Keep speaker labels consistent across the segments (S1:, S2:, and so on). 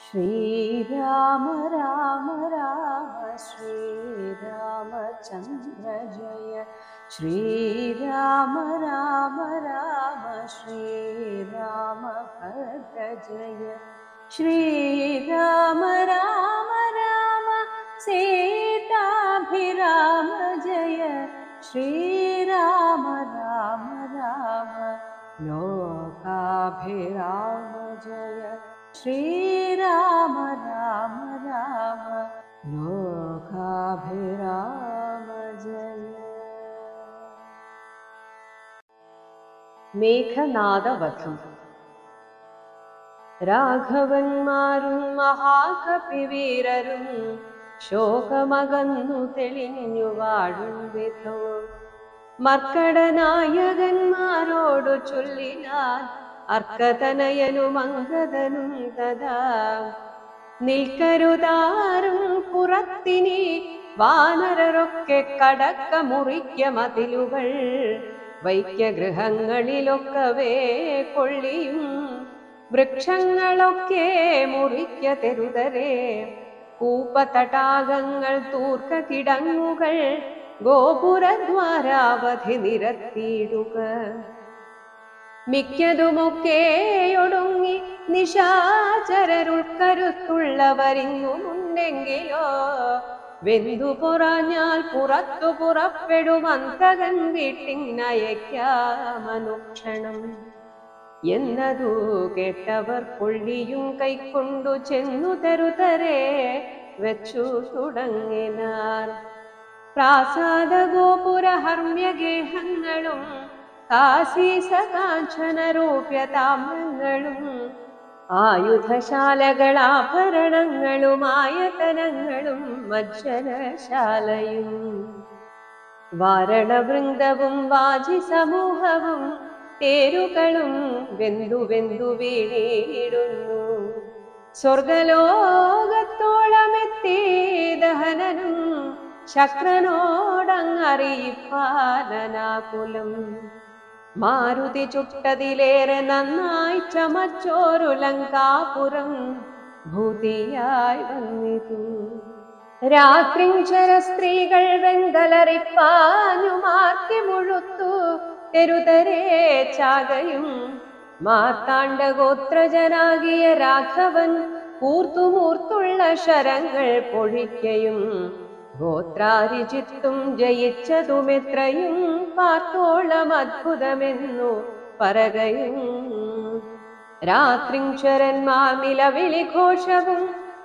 S1: श्रीराम राम राम श्रीरामचन्द्र जय श्रीराम राम राम श्रीरामभद्र जय श्रीराम राम राम सीताभिराम जय श्रीराम राम राम लोकाभिराम जय श्रीराम राम राम लोकाभिराम जय. മേഘനാദവധം. രാഘവന്മാരും മഹാകപിവീരരും ശോകമകന്നു തെളിഞ്ഞു വാഴും വിധവും മർക്കടനായകന്മാരോടു ചൊല്ലിനാൻ അർക്കതനയനും അംഗദനും തഥാ. നിൽക്കരുതാരും പുറത്തിനി വാനരരൊക്കെ കടക്ക മുറിക്ക മതിലുകൾ വൈക്യഗൃഹങ്ങളിലൊക്കവേ കൊള്ളിയും വൃക്ഷങ്ങളൊക്കെ മുറിക്ക തെരുതരെ കൂപ്പതടാകങ്ങൾ തൂർക്ക കിടങ്ങുകൾ ഗോപുരദ്വാരാവധി നിരത്തിയിടുക. മിക്കതുമൊക്കെയൊടുങ്ങി നിശാചരരുൾക്കരുത്തുള്ളവരിങ്ങുമുണ്ടെങ്കിലോ വെന്തു പൊറാഞ്ഞാൽ പുറത്തു പുറപ്പെടുമന്തകൻ വീട്ടിനയക്കാമനുക്ഷണം എന്നതു കേട്ടവർ കൊള്ളിയും കൈക്കൊണ്ടു ചെന്നു തരുതരെ വെച്ചു തുടങ്ങിനാർ. പ്രാസാദ ഗോപുര ഹർമ്യഗേഹങ്ങളും കാശീസകാഞ്ചനരൂപ്യതാമ്രങ്ങളും ആയുധശാലകളാഭരണങ്ങളുമായതനങ്ങളും മജ്ജനശാലയും വാരണവൃന്ദവും വാജി സമൂഹവും തേരുകളും വെന്തു വെന്തു വീണിടുന്നു. സ്വർഗലോകത്തോളമെത്തി ദഹനനും ശക്രനോടങ്ങറിയിപ്പാലനാകുലം. മാരുതി ചുട്ടതിലേറെ നന്നായി ചമച്ചോരു ലങ്കാപുരം ഭൂതിയായി വന്നിതു. രാത്രിഞ്ചര സ്ത്രീകൾ വെങ്കലറിപ്പാഞ്ഞുമാർത്തി മുഴുത്തു തെരുതരെ ചാകയും മാർത്താണ്ഡഗോത്രജനാകിയ രാഘവൻ കൂർത്തുമൂർത്തുള്ള ശരങ്ങൾ പൊഴിക്കയും ഗോത്രാരിജിത്തും ജയിച്ചതുമെത്രയും പാർത്തോളം അദ്ഭുതമെന്നു പറകയും. രാത്രിഞ്ചരന്മാർ നിലവിളി ഘോഷവും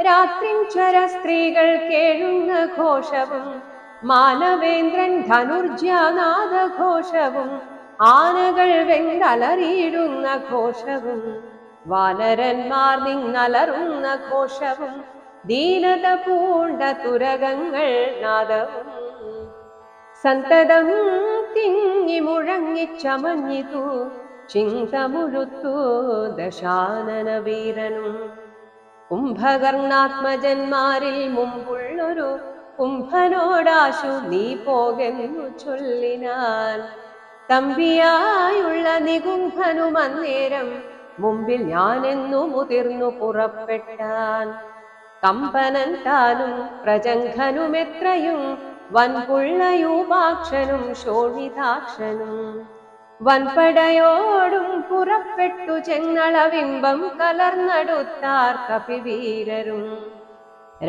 S1: രാത്രിഞ്ചര സ്ത്രീകൾ കേഴുന്ന ഘോഷവും മാനവേന്ദ്രൻ ധനുർജ്യാനാദഘോഷവും ആനകൾ വെങ്കലറിയിടുന്ന ഘോഷവും വാനരന്മാർ നിന്നലറുന്ന ഘോഷവും ദീനത പൂണ്ട തുരകങ്ങൾ നാദവും സന്തതം തിങ്ങി മുഴങ്ങിച്ചമഞ്ഞിതു ചിന്തമുഴുത്തു ദശാനന വീരനും. കുംഭകർണാത്മജന്മാരിൽ മുമ്പുള്ളൊരു കുംഭനോടാശു നീ പോകെന്നു ചൊല്ലിനാൻ. തമ്പിയായുള്ള നികുംഭനും അന്നേരം മുമ്പിൽ ഞാനെന്നു മുതിർന്നു പുറപ്പെട്ടാൻ. കമ്പനൻ താനും പ്രജംഘനുമെത്രയും വൻപുള്ളയൂപാക്ഷനും ശോണിതാക്ഷനും വൻപടയോടും പുറപ്പെട്ടു ചെങ്ങളവിംബം കലർന്നടുത്താർ കപിവീരരും.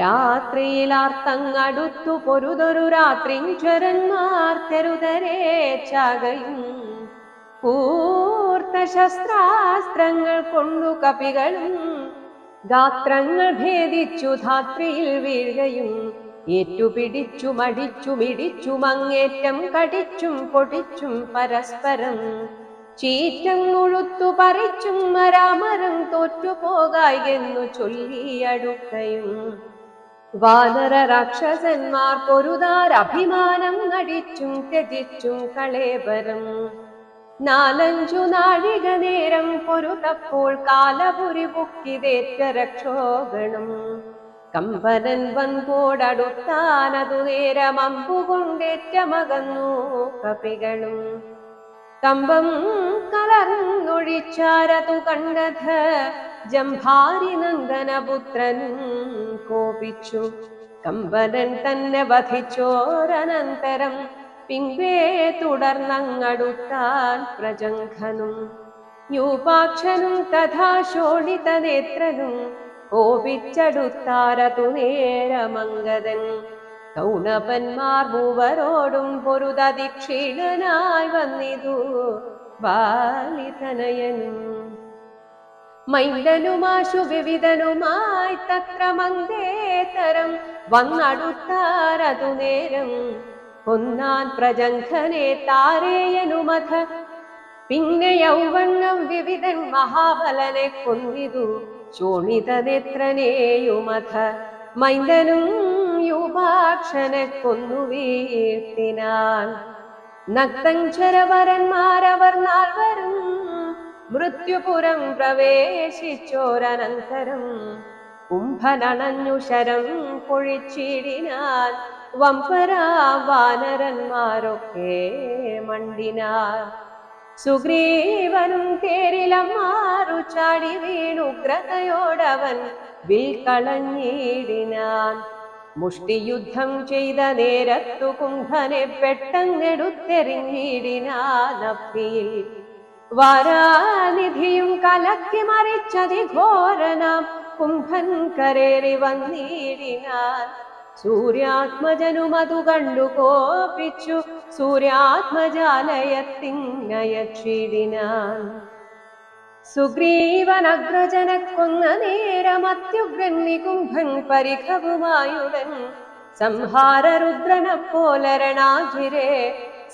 S1: രാത്രിയിലാർത്തങ്ങടുത്തു പൊരുതൊരു രാത്രിഞ്ചരന്മാർ തെരുതരെ ചാകയും കൂർത്ത ശസ്ത്രാസ്ത്രങ്ങൾ കൊണ്ടു കപികളും ഗാത്രങ്ങൾ ഭേദിച്ചു ധാത്രിയിൽ വീഴുകയും ഏറ്റുപിടിച്ചു മടിച്ചുമിടിച്ചും അങ്ങേറ്റം കടിച്ചും പൊടിച്ചും പരസ്പരം ചീറ്റം മുഴുത്തു പറിച്ചും മരാമരം തോറ്റുപോകായെന്നു ചൊല്ലിയടുക്കയും വാനര രാക്ഷസന്മാർ പൊരുതാരഭിമാനം നടിച്ചും ത്യജിച്ചും കളേബരം. 4-5 നാഴിക നേരം പൊരുതപ്പോൾ കാലപുരി പൊക്കിതേറ്റ രക്ഷോഗണം. കമ്പനൻ വൻപോടടുത്താനതു നേരം അമ്പുകൊണ്ടേറ്റമകന്നു കപികളും. കമ്പം കലർന്നൊഴിച്ചാരതു കണ്ടത് ജംഭാരി നന്ദനപുത്രനും കോപിച്ചു. കമ്പനൻ തന്നെ വധിച്ചോരനന്തരം പിൻപേ തുടർന്നങ്ങടുത്താൻ പ്രജംഘനും. യൂപാക്ഷനും തഥാ ശോണിതനേത്രനും കോപിച്ചടുത്താരതു നേരമംഗതൻ. കൗണപന്മാർ മൂവരോടും പൊരുതതിക്ഷീണനായി വന്നിതു ബാലിതനയനും. മൈന്ദനുമാശു വിവിധനുമായി തത്ര മന്ദേതരം വന്നടുത്താരതു നേരം കൊന്നാൻ പ്രജംഘനെ താരേയനുമഥ. പിന്നെ യൗവണ്ണം വിവിധൻ മഹാബലനെ കൊന്നിതു ശോണിതനേത്രനെയുമഥ. മൈന്ദനും യൂപാക്ഷനെ കൊന്നു വീഴ്ത്തിനാൻ. നക്തഞ്ചരവരന്മാരവർ നാൽവരും മൃത്യുപുരം പ്രവേശിച്ചോരനന്തരം കുംഭനണഞ്ഞു ശരം പൊഴിച്ചിടിനാൻ. വംപരാ വാനരന്മാരൊക്കെ മണ്ടിനാർ. സുഗ്രീവനും തേരിലമ്മാറു ചാടി വീണുഗ്രതയോടവൻ വിൽക്കളഞ്ഞിടിനാൻ. മുഷ്ടിയുദ്ധം ചെയ്ത നേരത്തു കുംഭനെ പെട്ടെന്നെടുത്തെറിഞ്ഞിടിനാൻ അപ്പിയിൽ. വാരാനിധിയും കലക്കി മറിച്ചതിഘോരനാം കുംഭൻ കരേറി വന്നിടിനാൻ. സൂര്യാത്മജനും അതു കണ്ടു കോപിച്ചു സൂര്യാത്മജാലയത്തിങ്ങയച്ചിടിനാൻ. സുഗ്രീവനഗ്രജനെ കൊന്ന നേരമത്യുഗ്രൻ നികുംഭൻ പരിഖവുമായുടൻ സംഹാരരുദ്രനെ പോലെ രണാജിരെ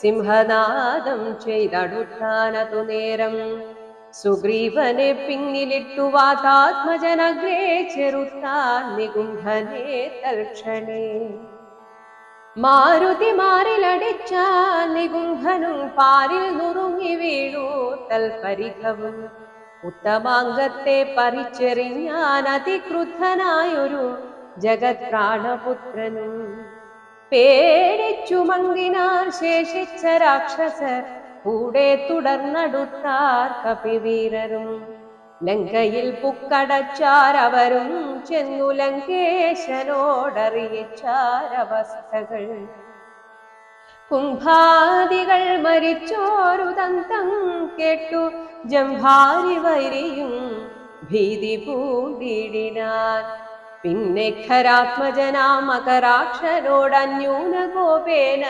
S1: സിംഹനാദം ചെയ്തടുത്താനതു നേരം. സുഗ്രീവനെ പിന്നിലിട്ടു വാതാത്മജനഗ്രേ ചെറുത്താൻ നികുംഭനെ തൽക്ഷണേ. മാരുതി മാറിലടിച്ചാൻ നികുംഭനും പാരിൽ നുറുങ്ങി വീണു തൽപരിഖവും. ഉത്തമാംഗത്തെ പറിച്ചെറിഞ്ഞാൻ അതിക്രുദ്ധനായൊരു ജഗത് പ്രാണപുത്രനും. പേടിച്ചു മങ്കിനാൻ ശേഷിച്ച രാക്ഷസർ കൂടെ തുടർന്നടുത്താർ കപിവീരരും. ലങ്കയിൽ പുക്കടച്ചാരവരും ചെന്നു ലങ്കേശനോടറിയിച്ചാരവസ്ഥകൾ. കുംഭാദികൾ മരിച്ചോരു ദന്തം കേട്ടു ജംഭാരി വൈരിയും ഭീതി പൂണ്ടിടിനാൻ. പിന്നെ ഖരാത്മജനാം മകരാക്ഷനോടന്യൂന കോപേന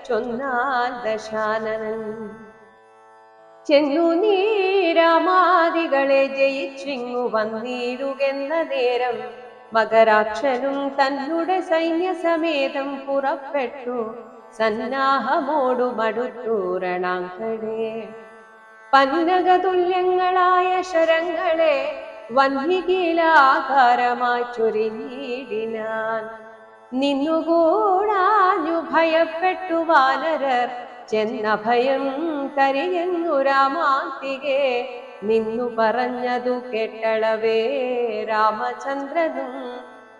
S1: ചൊന്നാൻ ദശാനനൻ. ചെന്നു നീ രാമാദികളെ ജയിച്ചിങ്ങു വന്നിടുകെന്ന നേരം മകരാക്ഷനും തന്നുടെ സൈന്യസമേതം പുറപ്പെട്ടു സന്നാഹമോടു മടുത്തു രണാങ്കണേ. പന്നകതുല്യങ്ങളായ ശരങ്ങളെ വന്യകീലാകാരമായി ചൊരിഞ്ഞിടിനാൻ. നിന്നുകൂടാഞ്ഞു ഭയപ്പെട്ടു വാനരർ ചെന്നഭയം തരികെന്നു രാമാന്തികെ. നിന്നു പറഞ്ഞതു കേട്ടളവേ രാമചന്ദ്രനും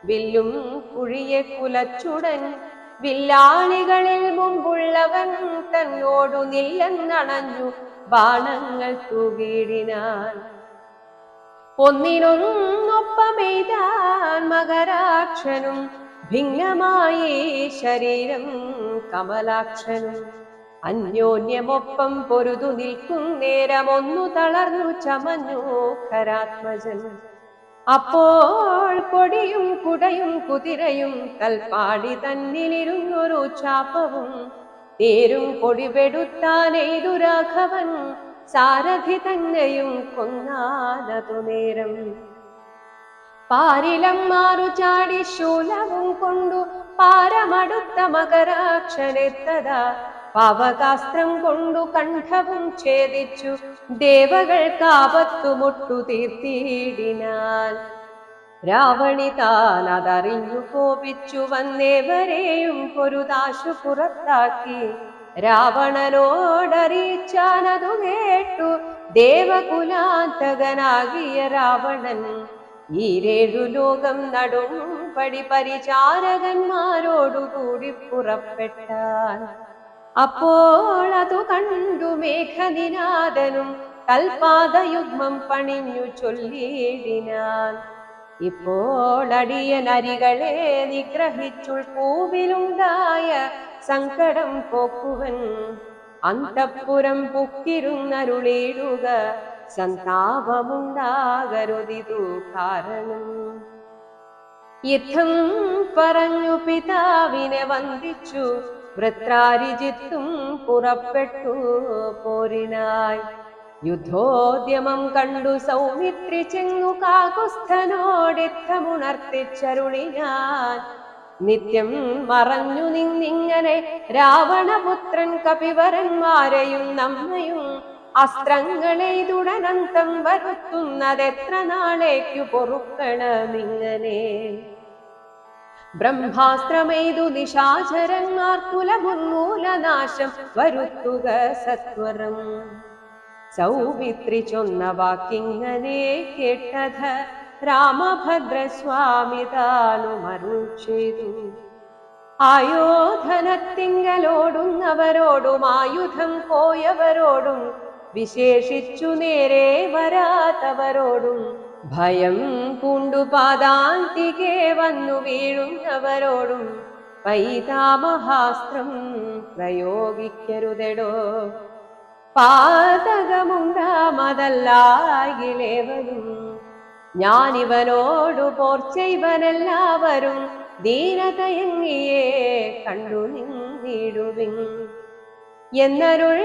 S1: വില്ലും കുഴിയെ കുലച്ചുടൻ വില്ലാളികളിൽ മുമ്പുള്ളവൻ തന്നോടു നില്ലെന്നണഞ്ഞു ബാണങ്ങൾ തൂകിടിനാൻ. ഒന്നിനൊന്നൊപ്പമെയ്താൻ മകരാക്ഷനും ഭിന്നമായി ശരീരം കമലാക്ഷനും. അന്യോന്യമൊപ്പം പൊരുതു നിൽക്കും നേരമൊന്നു തളർന്നു ചമഞ്ഞു ഖരാത്മജൻ. അപ്പോൾ കൊടിയും കുടയും കുതിരയും കൽപ്പാടി തന്നിലിരുന്നൊരു ചാപ്പവും തേരും കൊടിപെടുത്താനെയ്തു രാഘവൻ. സാരഥി തന്നെയും കൊന്നാനതു നേരം പാരിലമ്മാറു ചാടി ശൂലവും കൊണ്ടു പാരമടുത്ത മകരാക്ഷനെത്തതാ. പാവകാസ്ത്രം കൊണ്ടു കണ്ഠവും ഛേദിച്ചു ദേവകൾക്കാപത്തു മുട്ടു തീർത്തിടിനാൻ. രാവണി താൻ അതറിഞ്ഞു കോപിച്ചു വന്നേവരെയും പൊരുതാശു പുറത്താക്കി രാവണനോടറിയിച്ചാനതു കേട്ടു ദേവകുലാന്തകനാകിയ രാവണൻ. ഈരേഴു ലോകം നടും പടി പരിചാരകന്മാരോടുകൂടി പുറപ്പെട്ടാൻ. അപ്പോൾ അതു കണ്ടു മേഘനിനാഥനും കൽപാദയുഗ്മം പണിഞ്ഞു ചൊല്ലിയിടിനാൻ. ഇപ്പോൾ അടിയനരികളെ നിഗ്രഹിച്ചുൾ പൂവിലുണ്ടായ സങ്കടം പോക്കുവൻ. അന്തഃപുരം പുക്കിരുന്നരുളിയിടുക സന്താപമുണ്ടാകരുതിതു കാരണം. യുദ്ധം പറഞ്ഞു പിതാവിനെ വന്ദിച്ചു വൃത്രാരിജിത്തും പുറപ്പെട്ടു പോരിനായി. യുദ്ധോദ്യമം കണ്ടു സൗമിത്രി ചെന്നു കാകുസ്ഥനോടിത്തമുണർത്തിച്ചരുളിനാൻ. നിത്യം മറഞ്ഞു നിന്നിങ്ങനെ രാവണപുത്രൻ കപിവരന്മാരെയും നമ്മയും അസ്ത്രങ്ങളെയ്തുടനന്തം വരുത്തുന്നതെത്ര നാളേക്കു പൊറുക്കണമിങ്ങനെ. ബ്രഹ്മാസ്ത്രമെയ്തു നിശാചരന്മാർ കുലമുന്മൂലനാശം വരുത്തുക സത്വരം. സൗമിത്രി ചൊന്ന വാക്കിങ്ങനെ കേട്ടത് രാമഭദ്രസ്വാമി താനുമരുൾ ചെയ്തു. ആയോധനത്തിങ്കലോടുന്നവരോടും ആയുധം പോയവരോടും വിശേഷിച്ചു നേരെ വരാത്തവരോടും ഭയം പൂണ്ടു പാദാന്തികെ വന്നു വീഴുന്നവരോടും പൈതാമഹാസ്ത്രം പ്രയോഗിക്കരുതെടോ. പാതകമുണ്ടാമതല്ലായിലേവനും ഞാനിവനോടു പോർ ചെയ്വനെല്ലാവരും ദീനതയങ്ങിയേ കണ്ടു നിന്നിടുവിൻ എന്നരുൾ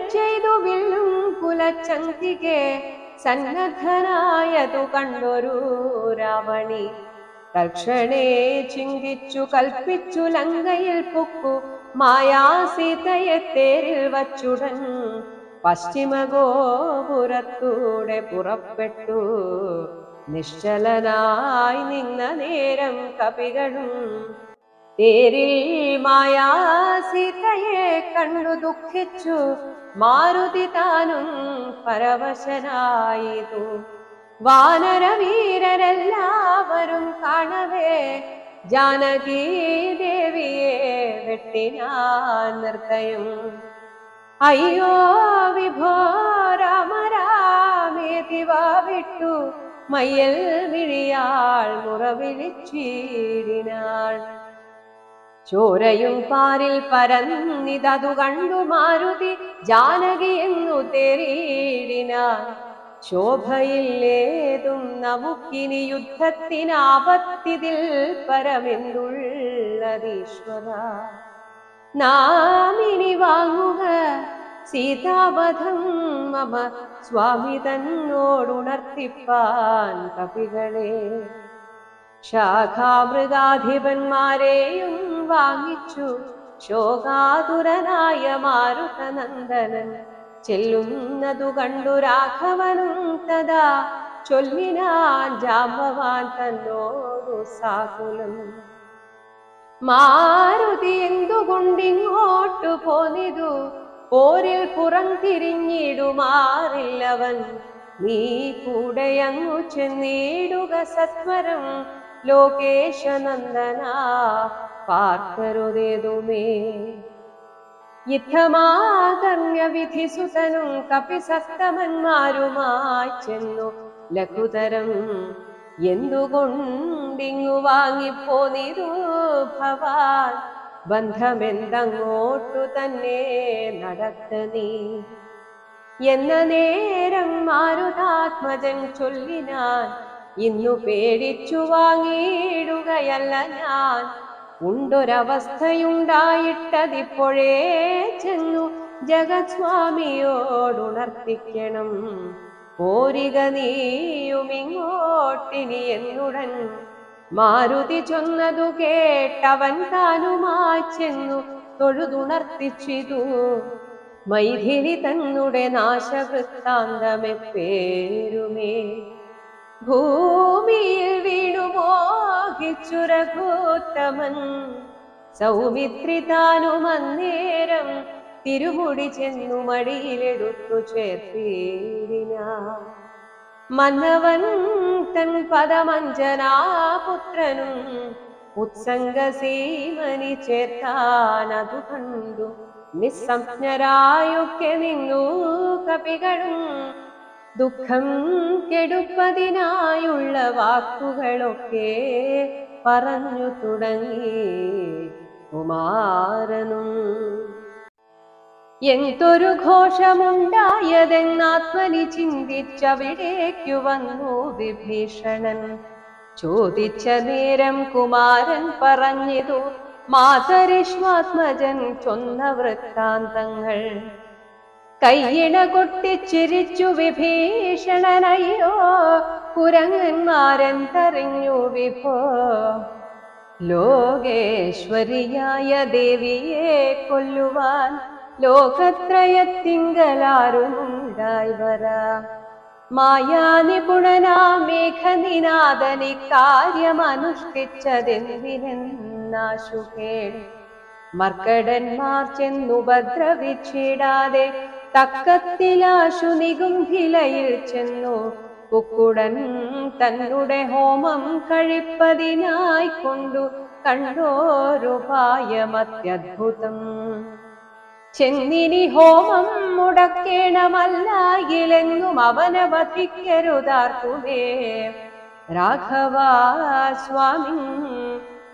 S1: ചെയ്തു. വില്ലും കുലച്ചന്തികെ സന്നദ്ധനായതു കണ്ടൊരു രാവണി തൽക്ഷണേ ചിന്തിച്ചു കൽപ്പിച്ചു ലങ്കയിൽ പുക്കു മായാസീതയെ തേരിൽ വച്ചുടൻ പശ്ചിമഗോപുരത്തൂടെ പുറപ്പെട്ടു. നിശ്ചലനായി നിന്ന നേരം കപികളും തേരിൽ മായാസീതയെ കണ്ടു ദുഃഖിച്ചു മാരുതി താനും പരവശനായിതു. വാനരവീരരെല്ലാവരും കാണവേ ജാനകീ ദേവിയെ വെട്ടിനാൻ നിർദ്ദയം. അയ്യോ വിഭോ രാമ രാമേതി വാവിട്ടു മയ്യൽ വിഴിയാൾ മുറവിളിച്ചീടിനാൾ. ചോരയും പാരിൽ പരന്നിതതു കണ്ടു മാരുതി ജാനകി എന്നു തേരിടിനാൻ. ശോഭയില്ലേതും നമുക്കിനി യുദ്ധത്തിനാപത്തിതിൽ പരമെന്തുള്ളതീശ്വര. നാം ഇനി വാങ്ങുക സീതാവധം മമ സ്വാമി തന്നോടുണർത്തിപ്പാൻ കപികളെ. ശാഖാമൃഗാധിപന്മാരെയും വാങ്ങിച്ചു ശോകാതുരനായ മാരുതനന്ദനൻ ചെല്ലുന്നതു കണ്ടു രാഘവനും തഥാ ചൊല്ലിനാൻ ജാമ്പവാൻ തന്നോടു സാകുലം. മാരുതി എന്തുകൊണ്ടിങ്ങോട്ടു പോന്നിതു പോരിൽ പുറംതിരിഞ്ഞിടുമാറില്ലവൻ. നീ കൂടെയങ്ങു ചെന്നിടുക സത്വരം ലോകേശനന്ദന പാർക്കരുതേതുമേ. യുദ്ധമാകർണ്യ വിധിസുതനും കപിസത്തമന്മാരുമായി ചെന്നു ലഘുതരം എന്തുകൊണ്ടിങ്ങു വാങ്ങിപ്പോന്നിരു ഭവാൻ. ബന്ധമെന്തങ്ങോട്ടു തന്നെ നടക്ക നീ എന്ന നേരം മാരുതാത്മജൻ ചൊല്ലിനാൻ. ഇന്നു പേടിച്ചു വാങ്ങിയിടുകയല്ല ഞാൻ. ഉണ്ടൊരവസ്ഥയുണ്ടായിട്ടതിപ്പോഴേ ചെന്നു ജഗത്സ്വാമിയോടുണർത്തിക്കണം. പോരിക നീയുമിങ്ങോട്ടിനി എന്നുടൻ. മാരുതി ചൊന്നതു കേട്ടവൻ താനുമായി ചെന്നു തൊഴുതുണർത്തിച്ചിതു. മൈഥിലി തന്നുടെ നാശവൃത്താന്തമെപ്പേരുമേ. ഭൂമിയിൽ വീണുമോഹിച്ചു രഘുത്തമൻ. സൗമിത്രി താനുമന്നേരം തിരുമുടി ചെന്നു മടിയിലെടുത്തു ചേർത്തിടിനാൻ. മന്നവൻ തൻ പദമഞ്ജനാപുത്രനും ഉത്സംഗസീമനി ചേർത്താനതു കണ്ടു നിസ്സംജ്ഞരായൊക്കെ നിന്നു കപികളും ദുഃഖം കെടുപ്പതിനായുള്ള വാക്കുകളൊക്കെ പറഞ്ഞു തുടങ്ങി കുമാരനും. എന്തൊരു ഘോഷമുണ്ടായതെന്നാത്മനി ചിന്തിച്ചവിടേക്കു വന്നു വിഭീഷണൻ. ചോദിച്ച നേരം കുമാരൻ പറഞ്ഞിതു മാതരിഷ്വാത്മജൻ ചൊന്ന വൃത്താന്തങ്ങൾ. കയ്യിണ കൊട്ടിച്ചിരിച്ചു വിഭീഷണനയ്യോ കുരങ്ങന്മാരെന്തറിഞ്ഞു വിഭോ. ലോകേശ്വരിയായ ദേവിയെ കൊല്ലുവാൻ ലോകത്രയത്തിങ്കലാരുമുണ്ടായി വരാ. മായാനിപുണനാ മേഘനിനാദനി കാര്യമനുഷ്ഠിച്ചതെന്തിനെന്നാശു കേൾ. മർക്കടന്മാർ ചെന്നുപദ്രവിച്ചിടാതെ തക്കത്തിലാശു നികുംഭിലയിൽ ചെന്നു കുക്കുടൻ തന്നുടെ ഹോമം കഴിപ്പതിനായി കൊണ്ടു കണ്ടോരുപായമത്യദ്ഭുതം. ചെന്നിനി ഹോമം മുടക്കേണമല്ലായിലെന്നും അവനെ വധിക്കരുതാർക്കുമേ. രാഘവാ സ്വാമി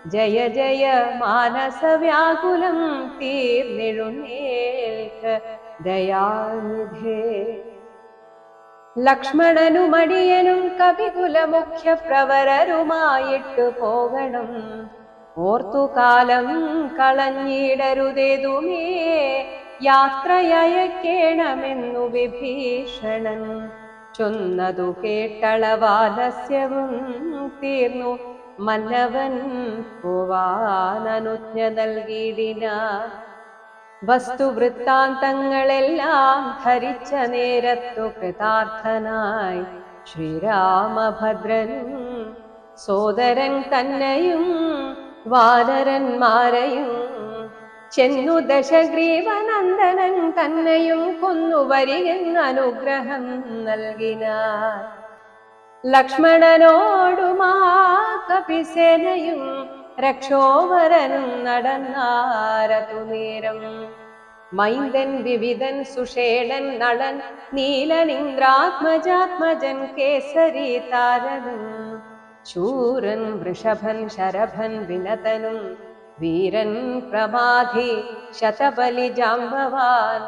S1: ജയ ജയ മാനസവ്യാകുലം തീർന്നെഴുന്നേൽക്ക ദയാനിധേ. ലക്ഷ്മണനും അടിയനും കവികുല മുഖ്യ പ്രവരരുമായിട്ടു പോകണം. ഓർത്തുകാലം കളഞ്ഞിടരുതേതുമേ യാത്രയയക്കേണമെന്നു വിഭീഷണൻ ചൊന്നതു കേട്ടളവാലസ്യവും തീർന്നു. മന്നവൻ പോവാനനുജ്ഞ നൽകിയിടിനാൻ. വസ്തുവൃത്താന്തങ്ങളെല്ലാം ധരിച്ച നേരത്തു കൃതാർത്ഥനായി ശ്രീരാമഭദ്രനും സോദരൻ തന്നെയും വാനരന്മാരെയും ചെന്നു ദശഗ്രീവനന്ദനൻ തന്നെയും കൊന്നുവരികെന്ന് അനുഗ്രഹം നൽകിനാർ. ലക്ഷ്മണനോടുമാ കപിസേനയും രക്ഷോവരനും നടന്നാരതു നേരം. മൈന്ദൻ വിവിധൻ സുഷേണൻ നളൻ നീലൻ ഇന്ദ്രാത്മജാത്മജൻ കേസരി താരനും ശൂരൻ വൃഷഭൻ ശരഭൻ വിനതനും വീരൻ പ്രമാധി ശതബലി ജാംബവാൻ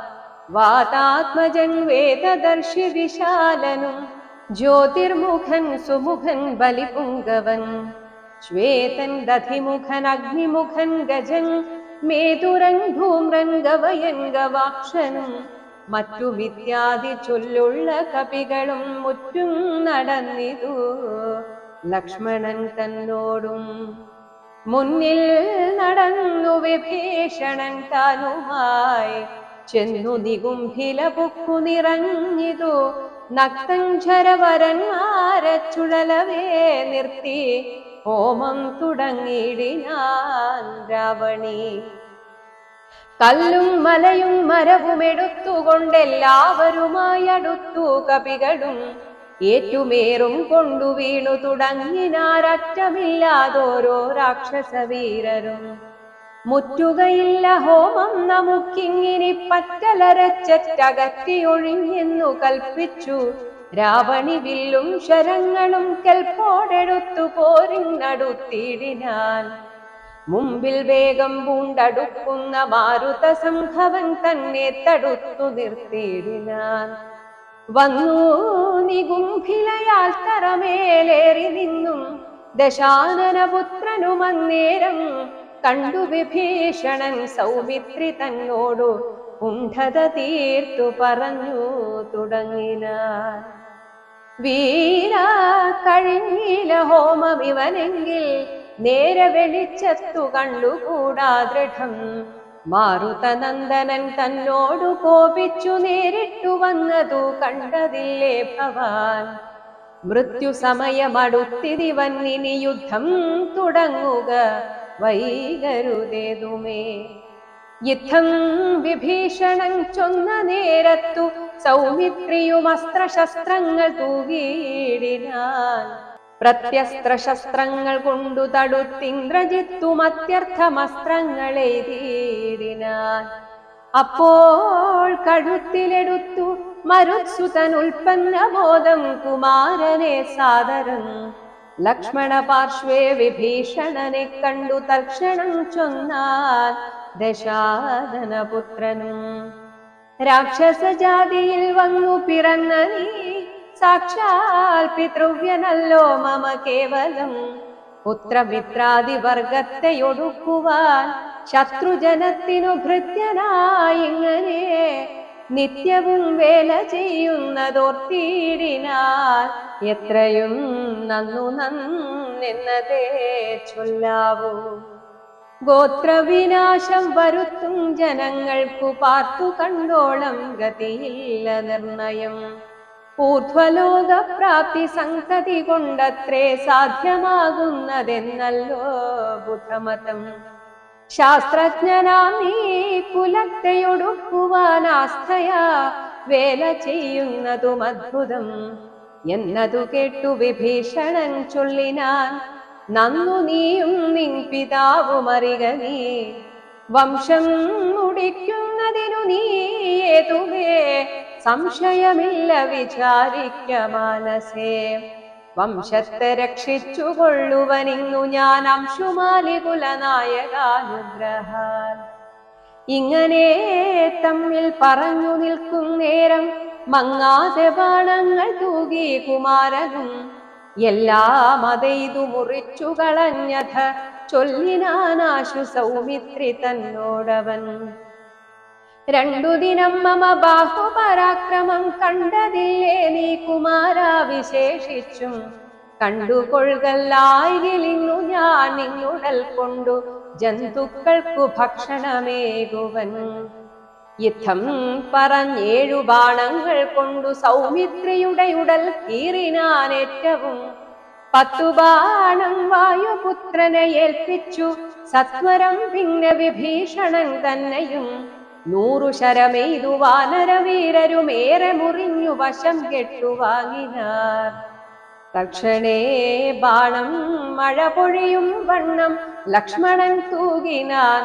S1: വാതാത്മജൻ വേദദർശി വിശാലനും ജ്യോതിർമുഖൻ സുമുഖൻ ബലിപുങ്കവൻ ശ്വേതൻ ദധിമുഖൻ അഗ്നിമുഖൻ ഗജൻ മേതുരൻ ധൂമ്രൻ ഗവയൻ ഗവാക്ഷനും മറ്റുമിത്യാദി ചൊല്ലുള്ള കപികളും മുറ്റും നടന്നിതു ലക്ഷ്മണൻ തന്നോടും. മുന്നിൽ നടന്നു വിഭീഷണൻ താനുമായി ചെന്നു നികുംഭില പൊക്കു നിറഞ്ഞിതു. നക്തഞ്ചരവരന്മാരെ ചുഴലവേ നിർത്തി ഹോമം തുടങ്ങിയിടിനാൻ രാവണി. കല്ലും മലയും മരവും എടുത്തുകൊണ്ടെല്ലാവരുമായി അടുത്തു കപികളും ഏറ്റുമേറും കൊണ്ടു വീണു തുടങ്ങിനാരറ്റമില്ലാതോരോ രാക്ഷസവീരരും. മുറ്റുകയില്ല ഹോമം നമുക്കിങ്ങിനി പറ്റലരച്ചറ്റകറ്റിയൊഴിഞ്ഞെന്നു കൽപ്പിച്ചു രാവണി വില്ലും ശരങ്ങളും കെൽപ്പോടെടുത്തു പോരിനടുത്തിടിനാൻ. മുമ്പിൽ വേഗം പൂണ്ടടുക്കുന്ന മാരുത സംഘവൻ തന്നെ തടുത്തു നിർത്തിയിടിനാൻ. വന്നു നികുംഭിലയാൽ തറമേലേറി നിന്നും ദശാനനപുത്രനും അന്നേരം കണ്ടു വിഭീഷണൻ സൗമിത്രി തന്നോടു കുണ്ഠത തീർത്തു പറഞ്ഞു തുടങ്ങിനാൻ. വീര കഴിഞ്ഞില ഹോമം ഇവനെങ്കിൽ നേരെ വെളിച്ചത്തു കണ്ടുകൂടാ ദൃഢം. മാരുതനന്ദനൻ തന്നോടു കോപിച്ചു നേരിട്ടു വന്നതു കണ്ടതില്ലേ ഭവാൻ. മൃത്യു സമയമടുത്തിതിവന്നിനി യുദ്ധം തുടങ്ങുക വൈകരുതേതുമേ. യുദ്ധം വിഭീഷണൻ ചൊന്ന നേരത്തു സൗമിത്രിയും അസ്ത്രശസ്ത്രങ്ങൾ തൂകിയിടിനാൻ. പ്രത്യസ്ത്രശസ്ത്രങ്ങൾ കൊണ്ടു തടുത്തിന്ദ്രജിത്തും അത്യർത്ഥമസ്ത്രങ്ങളെയ്തിടിനാൻ. അപ്പോൾ കഴുത്തിലെടുത്തു മരുത്സുതനുൽപ്പന്നബോധം കുമാരനെ സാദരം ലക്ഷ്മണ പാർശ്വേ വിഭീഷണനെ കണ്ടു തൽക്ഷണം ചൊന്നാൻ ദശാനനപുത്രനും രാക്ഷസജാതിയിൽ വന്നു പിറന്ന നീ സാക്ഷാൽ പിതൃവ്യനല്ലോ മമ കേവലം പുത്രമിത്രാദിവർഗത്തെ ഒടുക്കുവാൻ ശത്രുജനത്തിനു ഭൃത്യനായിങ്ങനെ നിത്യവും വേല ചെയ്യുന്നതോർത്തിയിടിനാൽ എത്രയും നന്നു നന്നെന്നതേ ചൊല്ലാവൂ. ഗോത്രവിനാശം വരുത്തും ജനങ്ങൾക്കു പാർത്തു കണ്ടോളം ഗതിയില്ല നിർണയം. ഊർധ്വലോകപ്രാപ്തി സംഗതി കൊണ്ടത്രേ സാധ്യമാകുന്നതെന്നല്ലോ ബുദ്ധമതം. ശാസ്ത്രജ്ഞനാം നീ കുലത്തെയൊടുക്കുവാൻ ആസ്ഥയാ വേല ചെയ്യുന്നതും അദ്ഭുതം എന്നതു കേട്ടു വിഭീഷണൻ ചൊല്ലിനാൻ നന്നു നീയും നിൻ പിതാവുമറിക നീ വംശം മുടിക്കുന്നതിനു നീ ഏതുമേ സംശയമില്ല വിചാരിക്ക മാനസേ. വംശത്തെ രക്ഷിച്ചുകൊള്ളുവനിന്നു ഞാൻ അംശുമാലി കുലനായകാനുഗ്രഹാൻ. ഇങ്ങനെ തമ്മിൽ പറഞ്ഞു നിൽക്കും നേരം മങ്ങാതെ ബാണങ്ങൾ തൂകി കുമാരനും എല്ലാം അതെയ്തു മുറിച്ചു കളഞ്ഞഥ ചൊല്ലിനാനാശു സൗമിത്രി തന്നോടവൻ. രണ്ടു ദിനം മമ ബാഹുപരാക്രമം കണ്ടതില്ലേ നീ കുമാരാ വിശേഷിച്ചും കണ്ടുകൊള്ളുകല്ലായിലിന്നു ഞാൻ നിന്നുടൽ കൊണ്ടു ജന്തുക്കൾക്കു ഭക്ഷണമേകുവൻ. യുദ്ധം പറഞ്ഞേഴു ബാണങ്ങൾ കൊണ്ടു സൗമിത്രിയുടെ ഉടൽ കീറിനാൻ ഏറ്റവും 10 ബാണം വായുപുത്രനെ ഏൽപ്പിച്ചു സത്വരം പിന്നെ വിഭീഷണൻ തന്നെയും 100 ശരമെയ്തു വാനരവീരരുമേറെ മുറിഞ്ഞു വശം കെട്ടു വാങ്ങിനാർ. തക്ഷണേ ബാണം മഴ പൊഴിയും വണ്ണം ലക്ഷ്മണൻ തൂകിനാൻ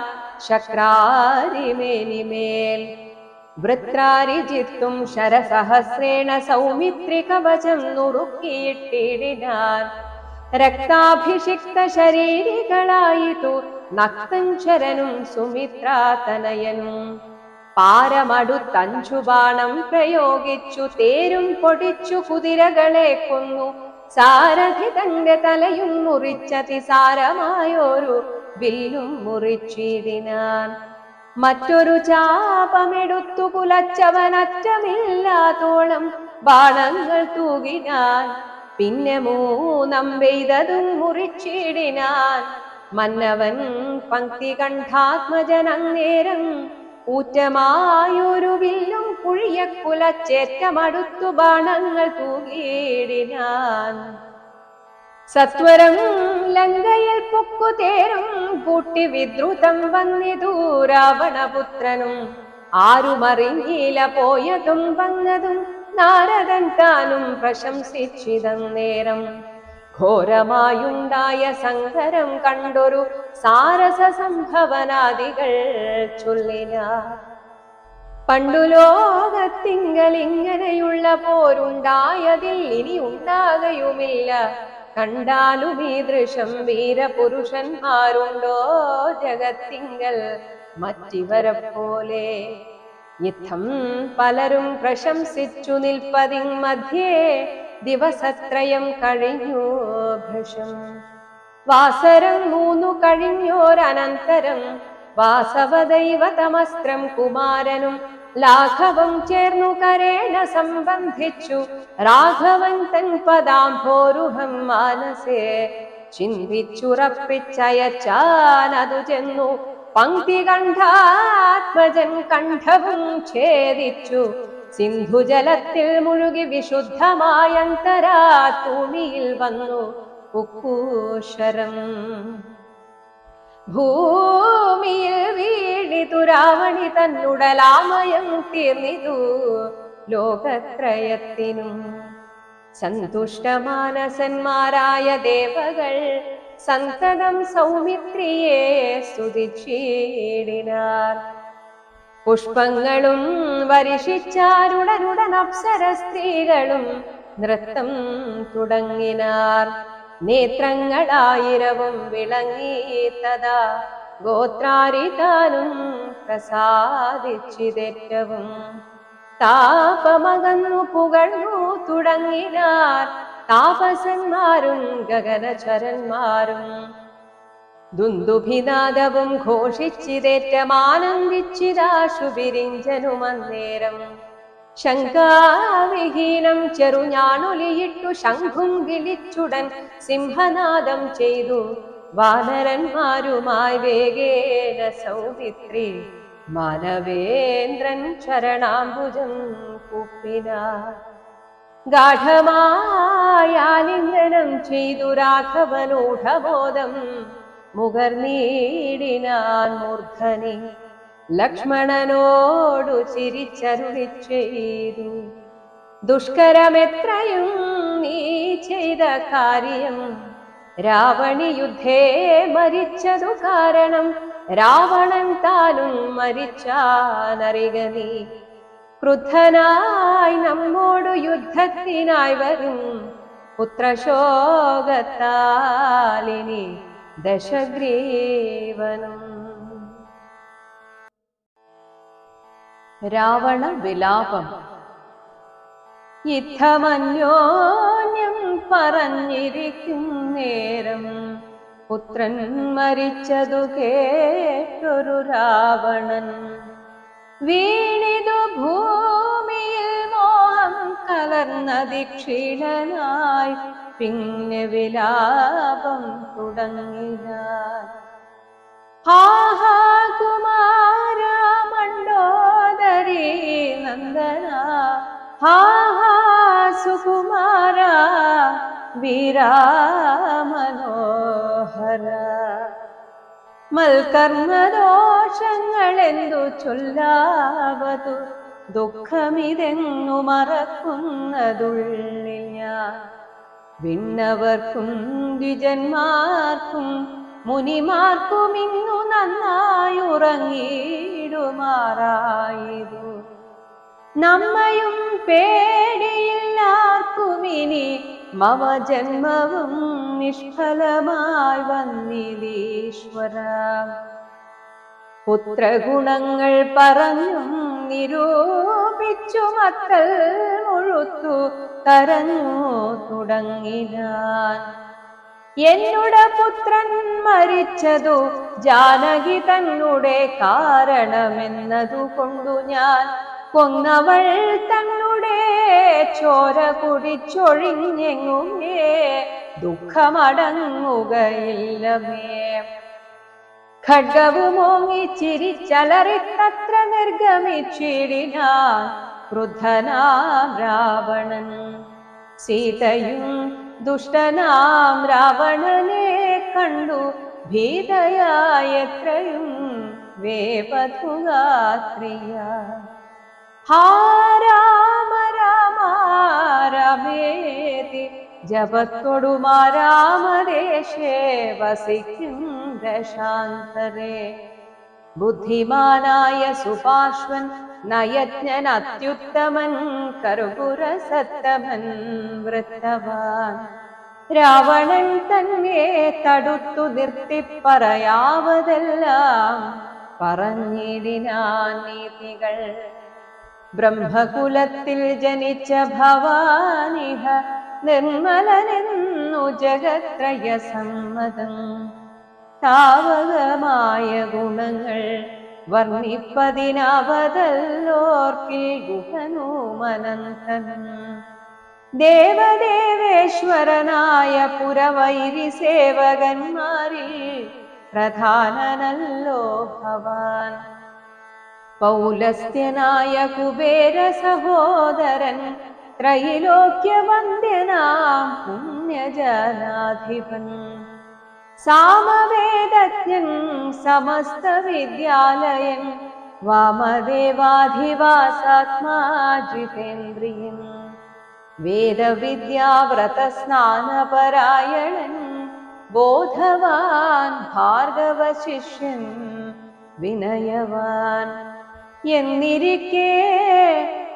S1: ശക്രാരിമേനിമേൽ. വൃത്രാരിജിത്തും ശരസഹസ്രേണ സൗമിത്രി കവചം നുറുക്കിയിട്ടിടിനാൻ. രക്താഭിഷിക്ത ശരീരികളായിതു നക്തഞ്ചരനും സുമിത്രാതനയനും. പാരമടുത്തഞ്ചു ബാണം പ്രയോഗിച്ചു തേരും പൊടിച്ചു കുതിരകളെ കൊന്നു. സാരഥി തന്റെ തലയും മുറിച്ചതിസാരമായൊരു വില്ലും മുറിച്ചിടിനാൻ. മറ്റൊരു ചാപമെടുത്തു കുലച്ചവനറ്റമില്ലാത്തോളം ബാണങ്ങൾ തൂകിനാൻ. പിന്നെ 3 അമ്പെയ്തതും മുറിച്ചിടിനാൻ. മന്നവൻ പങ്ക്തി കണ്ഠാത്മജനന്നേരം ഊറ്റമായൊരു വില്ലും കുഴിയ കുലച്ചേറ്റമടുത്തു ബാണങ്ങൾ തൂകിയിടിനാൻ. സത്വരം ലങ്കയിൽ പൊക്കുതേരും കൂട്ടി വിദ്രുതം വന്നിതു രാവണപുത്രനും. ആരുമറിഞ്ഞില പോയതും വന്നതും നാരദൻ താനും പ്രശംസിച്ചിതന്നേരം. ഘോരമായുണ്ടായ സങ്കരം കണ്ടൊരു സാരസ സംഭവനാദികൾ ചൊല്ലിനാർ. പണ്ടു ലോകത്തിങ്കൽ ഇങ്ങനെയുള്ള പോരുണ്ടായതിൽ ഇനി ഉണ്ടാകയുമില്ല. കണ്ടാലും ഈ ദൃശം വീരപുരുഷന്മാരുണ്ടോ ജഗത്തിങ്കൽ മറ്റിവരെ പോലെ. യുദ്ധം പലരും പ്രശംസിച്ചു നിൽപ്പതിൻ മധ്യേ ദിവസത്രയം കഴിഞ്ഞു ഭൃശം. വാസരം 3 കഴിഞ്ഞോരനന്തരം വാസവദൈവതമസ്ത്രം കുമാരനും ലാഘവം ചേർന്നു കരേണ സംബന്ധിച്ചു. രാഘവൻ തൻ പദാംഭോരുഹം മാനസേ ചിന്തിച്ചുറപ്പിച്ചയച്ചാനതു ചെന്നു. പങ്ക്തി കണ്ഠാത്മജൻ കണ്ഠവും ഛേദിച്ചു. സിന്ധുജലത്തിൽ മുഴുകി വിശുദ്ധമായന്തരാ തൂണിയിൽ വന്നു ഉക്കൂശരം. ഭൂമിയിൽ വീണിതു രാവണി തന്നുടലാമയം തീർന്നിതു ലോകത്രയത്തിനും. സന്തുഷ്ടമാനസന്മാരായ ദേവകൾ സന്തതം സൗമിത്രിയെ സ്തുതിച്ചിടിനാർ. പുഷ്പങ്ങളും വരിഷിച്ചാരുടനുടൻ അപ്സര സ്ത്രീകളും നൃത്തം തുടങ്ങിനാർ. നേത്രങ്ങളായിരവും വിളങ്ങി തഥാ ഗോത്രാരിതാനും പ്രസാദിച്ചിതേറ്റവും. താപമകന്നു പുകഴ്ന്നു തുടങ്ങിനാർ താപസന്മാരും ഗഗനചരന്മാരും. ദുന്ദുഭിനാദവും ഘോഷിച്ചിതേറ്റമാനന്ദിച്ചിതാശു വിരിഞ്ചനുമന്നേരം. ശങ്കാവിഹീനം ചെറുഞാണൊലിയിട്ടു ശംഖും വിളിച്ചുടൻ സിംഹനാദം ചെയ്തു വാനരന്മാരുമായി വേഗേന സൗമിത്രി മാനവേന്ദ്രൻ ചരണാംബുജം കൂപ്പിനാർ. ഗാഠമായാലിംഗനം ചെയ്തു രാഘവനൂഢബോധം മുകർന്നീടിനാൻ മൂർധനി. ലക്ഷ്മണനോടു ചിരിച്ചരുളി ചെയ്തു, ദുഷ്കരമെത്രയും നീ ചെയ്ത കാര്യം. രാവണി യുദ്ധേ മരിച്ചതു കാരണം രാവണൻ താനും മരിച്ചാനറിക നീ. ക്രുദ്ധനായി നമ്മോടു യുദ്ധത്തിനായി വരും പുത്രശോകത്താലിനി ദശഗ്രീവനും. രാവണ വിലാപം. യുദ്ധമന്യോന്യം പറഞ്ഞിരിക്കും നേരം പുത്രൻ മരിച്ചതു കേട്ടൊരു രാവണൻ. വീണിതു ഭൂമിയിൽ മോഹം കലർന്ന ദീക്ഷീണനായി പിന്നെ വിലാപം തുടങ്ങിനാൻ. ഹാഹാ കുമാര മണ്ഡോദരീ നന്ദന, ഹാഹാ സുകുമാര വീരാമനോഹര. മൽക്കർമ്മദോഷങ്ങളെന്തു ചൊല്ലാവതു, ദുഃഖമിതെന്നു മറക്കുന്നതുള്ളിൽ ഞാൻ. വിണ്ണവർക്കും ദ്വിജന്മാർക്കും മുനിമാർക്കും ഇന്നു നന്നായുറങ്ങിയിടുമാറായതു. നമ്മയും പേടിയില്ലാർക്കുമിനി മമ ജന്മവും നിഷ്ഫലമായി വന്നിലീശ്വര. പുത്രഗുണങ്ങൾ പറഞ്ഞും നിരൂപിച്ചു മക്കൾ മുഴുത്തു കരഞ്ഞു തുടങ്ങിനാൻ. എന്നുടെ പുത്രൻ മരിച്ചതു ജാനകി തന്നെ കാരണമെന്നതു കൊണ്ടു ഞാൻ കൊന്നവൾ തന്നെ ചോര കുടിച്ചൊഴിഞ്ഞെങ്ങുമേ ദുഃഖമടങ്ങുകയില്ലമേ. ഖഡ്ഗവുമോങ്ങി ചിരിച്ചലറിത്തത്ര നിർഗമിച്ചിടിനാൻ ക്രുദ്ധനാം രാവണൻ. സീതയും ദുഷ്ടനാം രാവണനെ കണ്ടു ഭീതയായത്രയും വേപതുഗാത്രിയ. ഹാ രാമ രാമ രാമേതി ജപത്തൊടുമാ രാമദേശേ വസിക്കും ദശാന്തരേ. ബുദ്ധിമാനായ സുപാർശ്വൻ നയജ്ഞൻ അത്യുത്തമൻ കർപ്പുരസത്തമൻ വൃത്തവാൻ. രാവണൻ തന്നെ തടുത്തു നിർത്തി പറയാവതെല്ലാം പറഞ്ഞിടിനാൻ നീതികൾ. ബ്രഹ്മകുലത്തിൽ ജനിച്ച ഭവാനിഹ നിർമ്മലനെന്നു ജഗത്രയ സമ്മതം. താവകമായ ഗുണങ്ങൾ വർണ്ണിപ്പതിനാവതല്ലോർക്കിൽ ഗുഹനുമനന്തൻ. ദേവദേവേശ്വരനായ പുരവൈരി സേവകന്മാരിൽ പ്രധാനനല്ലോ ഭവാൻ. പൗലസ്ത്യനായ കുബേര സഹോദരൻ ത്രൈലോക്യവന്ദ്യനാം പുണ്യജനാധിപൻ. സാമവേദജ്ഞൻ സമസ്ത വിദ്യാലയൻ വാമദേവാധിവാസാത്മാ ജിതേന്ദ്രിയൻ. വേദവിദ്യാവ്രതസ്നാനപരായണൻ ബോധവാൻ ഭാർഗവശിഷ്യൻ വിനയവാൻ. എന്നിരിക്കെ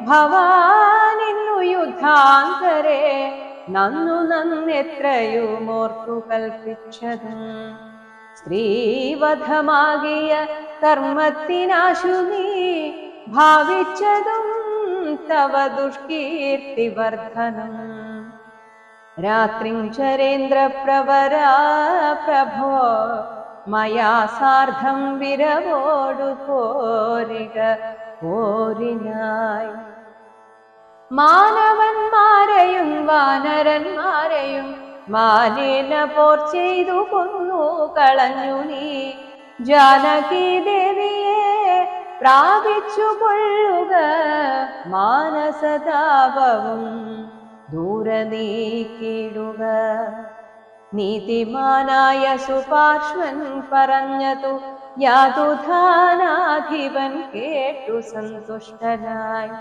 S1: ഭവാനിന്നു യുദ്ധാന്തരെ നന്നു നന്നെത്രയുമോർത്തു കൽപ്പിച്ചതും സ്ത്രീവധമാകിയ കർമ്മത്തിനാശു നീ ഭാവിച്ചതും തവ ദുഷ്കീർത്തിവർദ്ധനം രാത്രിഞ്ചരേന്ദ്രപ്രവരാ പ്രഭോ മയാ സാർദ്ധം വിരവോടു പോരിനായി മാനവന്മാരെയും വാനരന്മാരെയും മാനേന പോർ ചെയ്തു കൊന്നു കളഞ്ഞു നീ ജാനകി ദേവിയെ പ്രാപിച്ചു കൊള്ളുക മാനസതാപവും ദൂരെ നീക്കിടുക നീതിമാനായ സുപാർശ്വൻ പറഞ്ഞതു യാതുധാനാധിപൻ കേട്ടു സന്തുഷ്ടനായി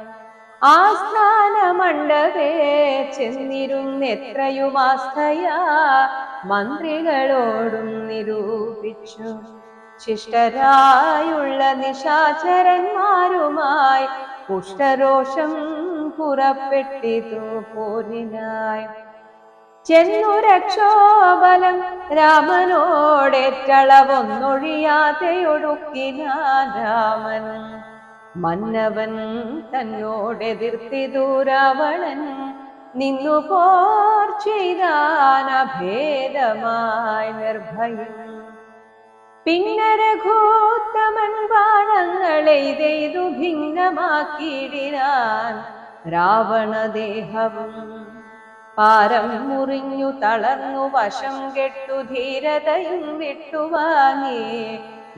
S1: ആസ്ഥാന മണ്ഡപേ ചെന്നിരുന്നെത്രയുമാസ്ഥയാ മന്ത്രികളോടും നിരൂപിച്ചു ശിഷ്ടരായുള്ള നിശാചരന്മാരുമായി കുഷ്ഠരോഷം പുറപ്പെട്ടിതു പോരിനായി ചെന്നു രക്ഷോബലം രാമനോടേറ്റളവൊന്നൊഴിയാതെ ഒടുക്കിനാൻ രാമൻ മന്നവൻ തന്നോടെതിർത്തിതു രാവണൻ നിന്നു പോർ ചെയ്താൻ അഭേദമായി നിർഭയം പിന്നെ രഘൂത്തമൻ ബാണങ്ങളെയ്തു ഭിന്നമാക്കിയിടിനാൻ രാവണദേഹവും പാരം മുറിഞ്ഞു തളർന്നു വശം കെട്ടു ധീരതയും വിട്ടുവാങ്ങി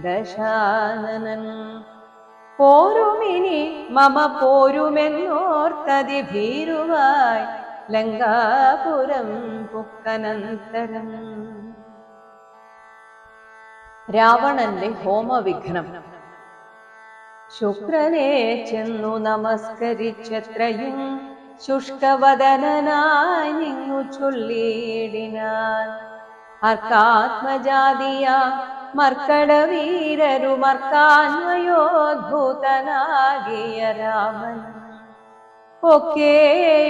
S1: ദശാനനൻ പോരുമിനി മമ പോരുമെന്നോർത്തതി ഭീരുവായി ലങ്കാപുരം പുക്കനന്തരം രാവണന്റെ ഹോമവിഘ്നം ശുക്രനെ ചെന്നു നമസ്കരിച്ചത്രയും ശുഷ്കവദനായി നിന്നു ചൊല്ലിയിടിനാൻ അർക്കാത്മജാതിയ മർക്കടവീരരുമർക്കാന്വയോദ്ഭൂതനാകിയ രാമൻ ഒക്കെ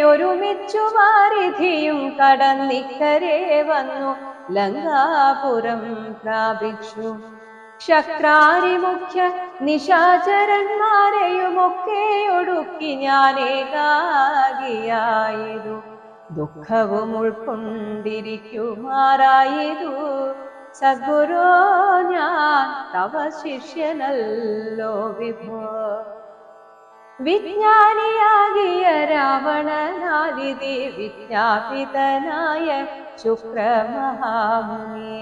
S1: ഒരുമിച്ചു വാരിധിയും കടന്നിക്കരെ വന്നു ലങ്കാപുരം പ്രാപിച്ചു ശക്രാരി മുഖ്യ നിശാചരന്മാരെയുമൊക്കെ ഒടുക്കി ഞാനേകാകിയായതു ദുഃഖവും ഉൾക്കൊണ്ടിരിക്കുമാറായതു സദ്ഗുരോ ഞാൻ തവ ശിഷ്യനല്ലോ വിഭോ വിജ്ഞാനിയാകിയ രാവണനാദിതി വിജ്ഞാപിതനായ ശുക്രമഹാമുനി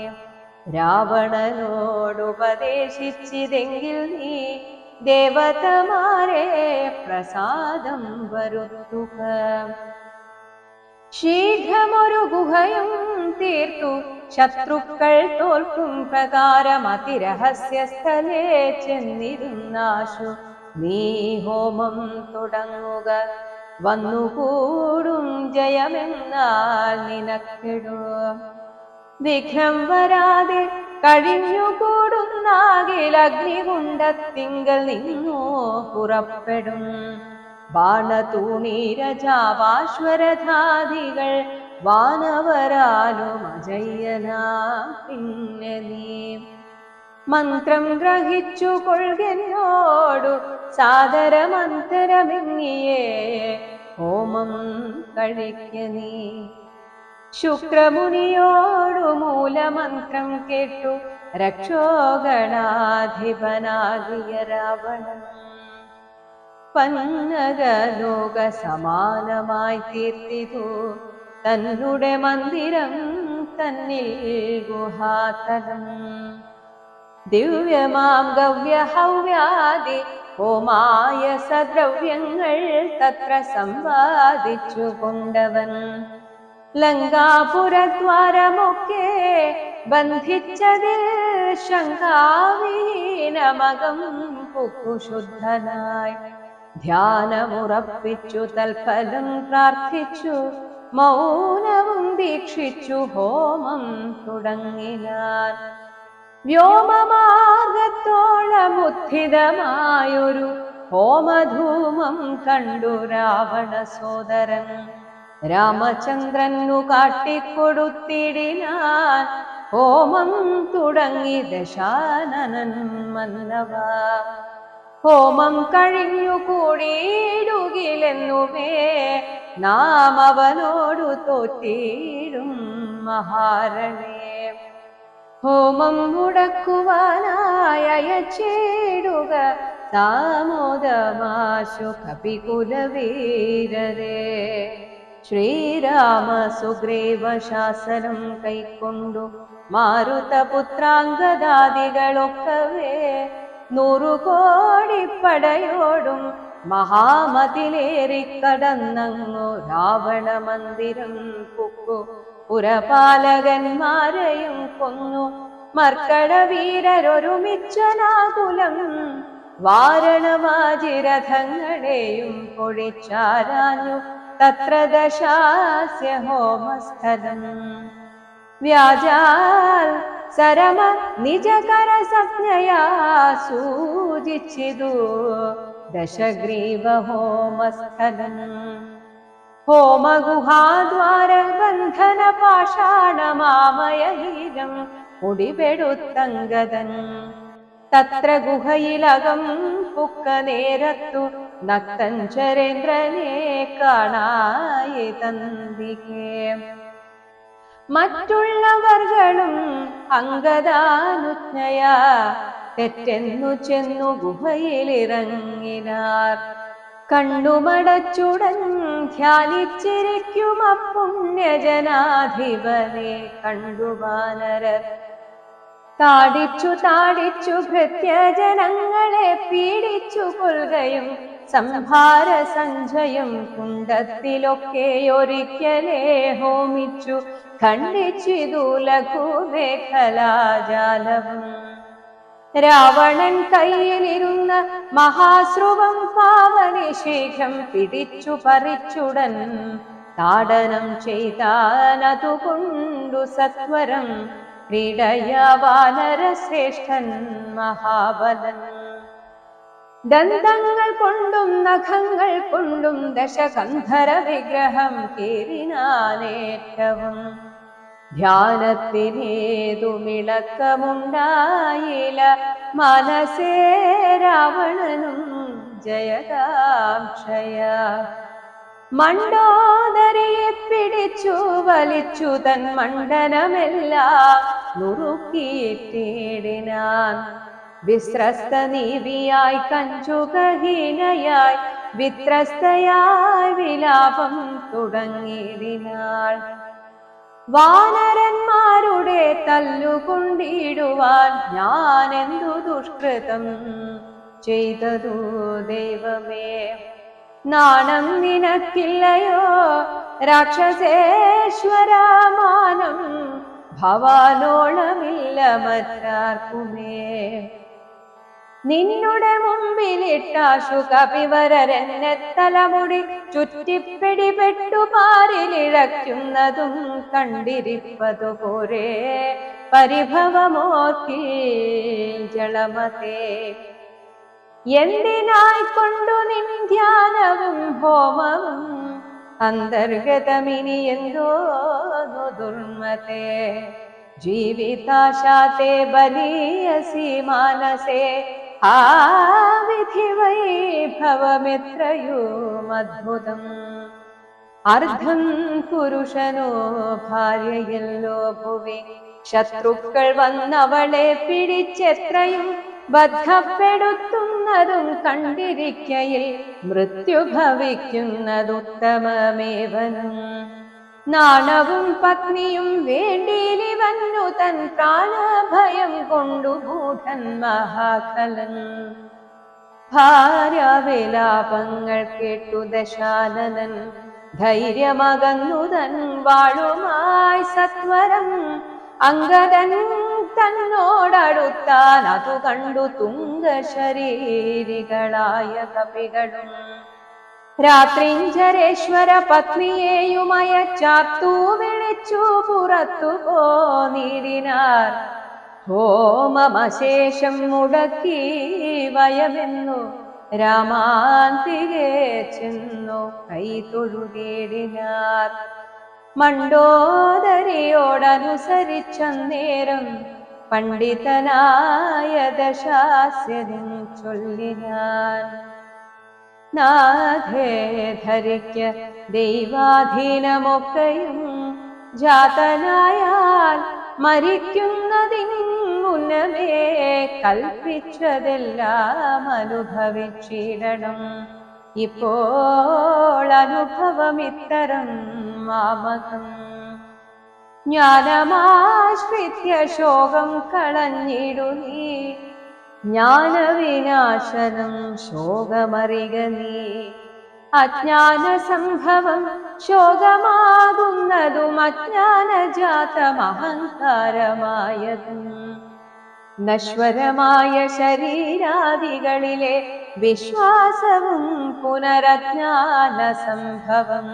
S1: രാവണനോടുപദേശിച്ചിതെങ്കിൽ നീ ദേവതമാരെ പ്രസാദം വരുത്തുക ശീഘ്രമൊരു ഗുഹയും തീർത്തു ശത്രുക്കൾ തോൽക്കും പ്രകാരം അതിരഹസ്യ സ്ഥലേ ചെന്നിരുന്നാശു നീ ഹോമം തുടങ്ങുക വന്നുകൂടും ജയമെന്നാൽ നിനക്കിടൂ വിഘ്നം വരാതെ കഴിഞ്ഞുകൂടുന്നാകിൽ അഗ്നികുണ്ഡത്തിങ്കൽ നിന്നു പുറപ്പെടും ബാണതൂണീരജാവാശ്വരധാദികൾ വാനവരാലും അജയ്യനാം പിന്നെ നീ മന്ത്രം ഗ്രഹിച്ചു കൊള്ളുന്നോടു സാദരമന്തരമെങ്ങിയേ ഹോമം കഴിക്ക നീ ശുക്രമുനിയോടു മൂലമന്ത്രം കേട്ടു രക്ഷോഗണാധിപനാകിയ രാവണൻ പന്നകലോക സമാനമായി തീർത്തിതു തന്നുടെ മന്ദിരം തന്നിൽ ഗുഹാതലം ദിവ്യമാം ഗവ്യഹവ്യാദി ഹോമായ സദ്രവ്യങ്ങൾ തത്ര സമ്പാദിച്ചു കൊണ്ടവൻ ലങ്കാപുരദ്വാരമൊക്കെ ബന്ധിച്ചതിൽ ശങ്കാവീനമകം പുക്കുശുദ്ധനായി ധ്യാനമുറപ്പിച്ചു തൽഫലം പ്രാർത്ഥിച്ചു മൗനവും ദീക്ഷിച്ചു ഹോമം തുടങ്ങിനാൻ വ്യോമമാർഗത്തോളമുദ്ധിതമായൊരു ഹോമധൂമം കണ്ടു രാവണ സോദരൻ രാമചന്ദ്രനു കാട്ടിക്കൊടുത്തിടിനാൻ ഹോമം തുടങ്ങി ദശാനനൻ മന്നവ ഹോമം കഴിഞ്ഞു കൂടിയിടുകിലെന്നുമേ നാം അവനോടു തോറ്റിടും മഹാരണേ ഹോമം മുടക്കുവാനായി അയച്ചിടുക സാമോദമാശു കപികുലവീരരെ ശ്രീരാമ സുഗ്രീവ ശാസനം കൈക്കൊണ്ടു മാരുതപുത്രാംഗദാദികളൊക്കവേ 100 കോടി പടയോടും മഹാമതിലേറിക്കടന്നങ്ങു രാവണ മന്ദിരം പുക്കു പുരപാലകന്മാരെയും കൊന്നു മർക്കട വീരരൊരുമിച്ചനാകുലം വാരണമാജിരഥങ്ങളെയും പൊഴിച്ചാരാഞ്ഞു തത്ര ദശാസ്യ ഹോമസ്ഥലം വ്യാജാൽ സരമ നിജകര സംജ്ഞയാ സൂചിച്ചിതു ദശഗ്രീവ ഹോമസ്ഥലം ഹോമഗുഹാദ്വാര ബന്ധന പാഷാണമാമയഹീരം മുടിപെടുത്തങ്കതൻ തത്ര ഗുഹയിലകം പുക്ക നേരത്തു നക്തഞ്ചരേന്ദ്രനെ കാണായി തന്തികേ മറ്റുള്ളവർകളും അംഗദാനുജ്ഞയാ തെറ്റെന്നു ചെന്നു ഗുഹയിലിറങ്ങിനാർ കണ്ണുമടച്ചുടൻ ധ്യാനിച്ചിരിക്കും അപ്പുണ്യജനാധിപനെ കണ്ടു വാനരർ താടിച്ചു ഭൃത്യജനങ്ങളെ പീഡിച്ചു കൊൽകയും സംഭാര സഞ്ചയം കുണ്ടത്തിലൊക്കെ ഒരിക്കലേ ഹോമിച്ചു ഖണ്ഡിച്ചിതു ലഘുമേഖലാജാലവും രാവണൻ കയ്യിലിരുന്ന മഹാശ്രുവം പാവനിശീഘം പിടിച്ചു പറിച്ചുടൻ താടനം ചെയ്താനതുകൊണ്ടു സത്വരം ക്രീഡയ വാനരശ്രേഷ്ഠൻ മഹാബലൻ ദന്തങ്ങൾ കൊണ്ടും നഖങ്ങൾ കൊണ്ടും ദശകന്ധര വിഗ്രഹം കീറിനാനേറ്റവും ധ്യാനത്തിനേതുമിളക്കമുണ്ടായില്ല മനസ്സേ രാവണനും ജയകാംക്ഷയ മണ്ടോദരിയെ പിടിച്ചു വലിച്ചു തൻ മണ്ഡനമെല്ലാം നുറുക്കിയിട്ടിടിനാൻ വിസ്രസ്ത നീവിയായി കഞ്ചുകഹീനയായി വിത്രസ്തയായി വിലാപം തുടങ്ങിയിടിനാൾ വാനരന്മാരുടെ തല്ലുകൊണ്ടിടുവാൻ ഞാൻ എന്തു ദുഷ്കൃതം ചെയ്തതു ദൈവമേ നാണം നിനക്കില്ലയോ രാക്ഷസേശ്വരമാനം ഭവാനോളമില്ല മറ്റാർക്കുമേ നിന്നുടെ മുമ്പിലിട്ടാശു കപിവരരെന്നെ തലമുടി ചുറ്റിപ്പിടിപെട്ടു പാരിലിഴയ്ക്കുന്നതും കണ്ടിരിപ്പതുപോരെ പരിഭവമോർക്കി ജളമതേ എന്തിനായിക്കൊണ്ടു നിൻ ധ്യാനവും ഹോമവും അന്തർഗതമിനി എന്തോന്നു ദുർമതേ ജീവിതാശാത്തെ ബലീയസി മാനസേ ആ വിധി വൈഭവമെത്രയും അദ്ഭുതം അർദ്ധം പുരുഷനോ ഭാര്യയല്ലോ ഭുവി ശത്രുക്കൾ വന്നവളെ പിടിച്ചെത്രയും ബദ്ധപ്പെടുത്തുന്നതും കണ്ടിരിക്കയിൽ മൃത്യു ഭവിക്കുന്നതുത്തമമേവനും നാണവും പത്നിയും വേണ്ടിയിലിവന്നു തൻ പ്രാണഭയം കൊണ്ടു മൂഢൻ മഹാഖലൻ ഭാര്യാവിലാപങ്ങൾ കേട്ടു ദശാനനൻ ധൈര്യമകന്നു തൻ വാളുമായി സത്വരം അംഗദൻ തന്നോടടുത്താൻ അതു കണ്ടു തുംഗശരീരികളായ കപികളും രാത്രിഞ്ചരേശ്വര പത്നിയെയുമയച്ചാർത്തു വിളിച്ചു പുറത്തു പോന്നിടിനാർ ഹോമമശേഷം മുടക്കി വയമെന്നു രാമാന്തികെ ചെന്നു കൈതൊഴുതേടിനാർ. മണ്ഡോദരിയോടനുസരിച്ചന്നേരം പണ്ഡിതനായ ദശാസ്യനും ചൊല്ലിനാൻ. നാഥേ, ധരിക്ക ദൈവാധീനമൊക്കെയും ജാതനായാൽ മരിക്കുന്നതിന് മുന്നമേ കൽപ്പിച്ചതെല്ലാം അനുഭവിച്ചിടണം. ഇപ്പോൾ അനുഭവമിത്തരം മാമകം. ജ്ഞാനമാശ്രിത്യ ശോകം കളഞ്ഞിടു നീ, ജ്ഞാനവിനാശനം ശോകമറിക നീ. അജ്ഞാന സംഭവം ശോകമാകുന്നതും അജ്ഞാനജാതമഹങ്കാരമായതും നശ്വരമായ ശരീരാദികളിലെ വിശ്വാസവും പുനരജ്ഞാന സംഭവം.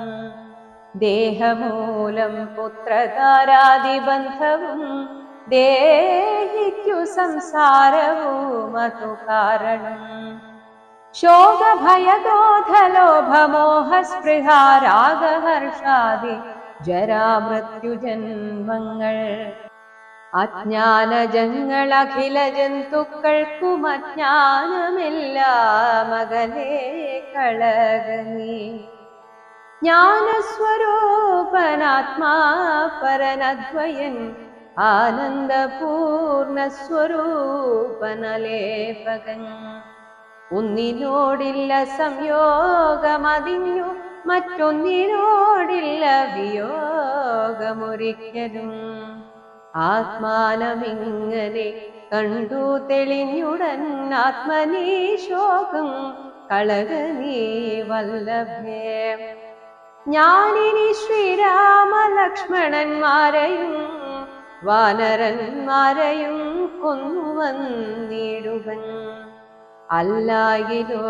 S1: ദേഹമൂലം പുത്രധാരാദിബന്ധവും ദേഹിക്കു സംസാരവും അതു കാരണം. ശോകഭയക്രോധലോഭമോഹസ്പൃഹാരാഗഹർഷാദി ജരാമൃത്യുജന്മങ്ങൾ അജ്ഞാനജങ്ങൾ അഖില ജന്തുക്കൾക്കും അജ്ഞാനമെല്ലാം അകലെ കളകനീ. ജ്ഞാനസ്വരൂപനാത്മാ പരനദ്വയൻ ആനന്ദപൂർണസ്വരൂപനലേപകൻ. ഒന്നിനോടില്ല സംയോഗമതിഞ്ഞു മറ്റൊന്നിനോടില്ല വിയോഗമൊരിക്കലും. ആത്മാനമിങ്ങനെ കണ്ടു തെളിഞ്ഞുടൻ ആത്മനീ ശോകം കളകനീ വല്ലഭേ. ഞാനിനി ശ്രീരാമലക്ഷ്മണന്മാരെയും വാനരന്മാരെയും കൊന്നുവന്നിടുവൻ. അല്ലായിലോ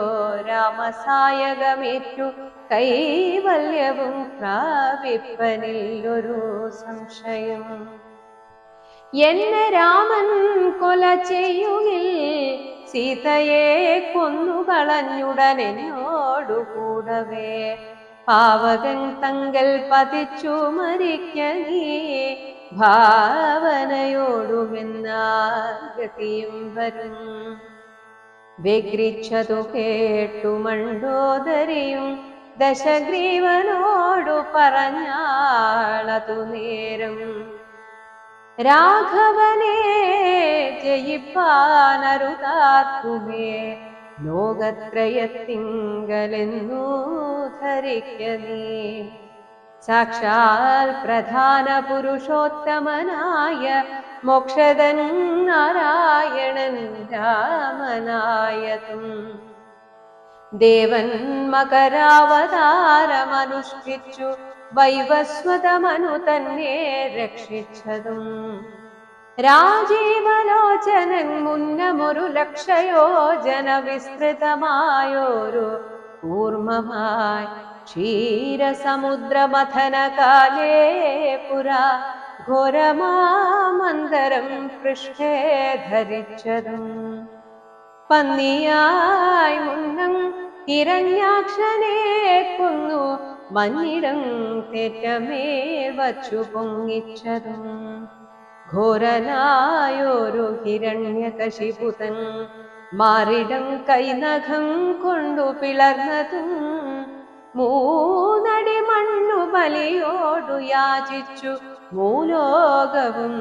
S1: രാമസായകമേറ്റു കൈവല്യവും പ്രാപിപ്പനില്ലൊരു സംശയം. എന്നെ രാമൻ കൊല ചെയ്യുകിൽ സീതയെ കൊന്നുകളഞ്ഞുടനെന്നോടു കൂടവേ. പാവകൻ തങ്കൽ പതിച്ചു മരിക്ക നീ ഭാവനയോടുമെന്നാഗതിയും വരും. വിഗ്രഹിച്ചതു കേട്ടു മണ്ഡോദരിയും ദശഗ്രീവനോടു പറഞ്ഞാളതു നേരം. രാഘവനെ ജയിപ്പാനരുതാർക്കുമേ ലോകത്രയത്തിങ്കലെന്നു ധരിക്ക നീ. സാക്ഷാൽ പ്രധാന പുരുഷോത്തമനായ മോക്ഷദൻ നാരായണൻ രാമനായതും ദേവൻ മകരാവതാരമനുഷ്ഠിച്ചു വൈവസ്വതമനു തന്നെ രക്ഷിച്ചതും. രാജീവലോചനൻ മുന്നമൊരു ലക്ഷയോജന വിസ്തൃതമായോരു കൂർമ്മമായി ക്ഷീരസമുദ്രമഥനകാലേ പുരാ ഘോരമാമന്തരം പൃഷ്ഠേ ധരിച്ചതും. പന്നിയായി മുന്നം ഹിരണ്യാക്ഷനെ കൊന്നു മഞ്ഞിടം തേറ്റമേ വച്ചു പൊങ്ങിച്ചതും. ഘോരനായൊരു ഹിരണ്യകശിപുതൻ മാറിടം കൈനഖം കൊണ്ടു പിളർന്നതും. മൂന്നടി മണ്ണു ബലിയോടു യാചിച്ചു മൂലോകവും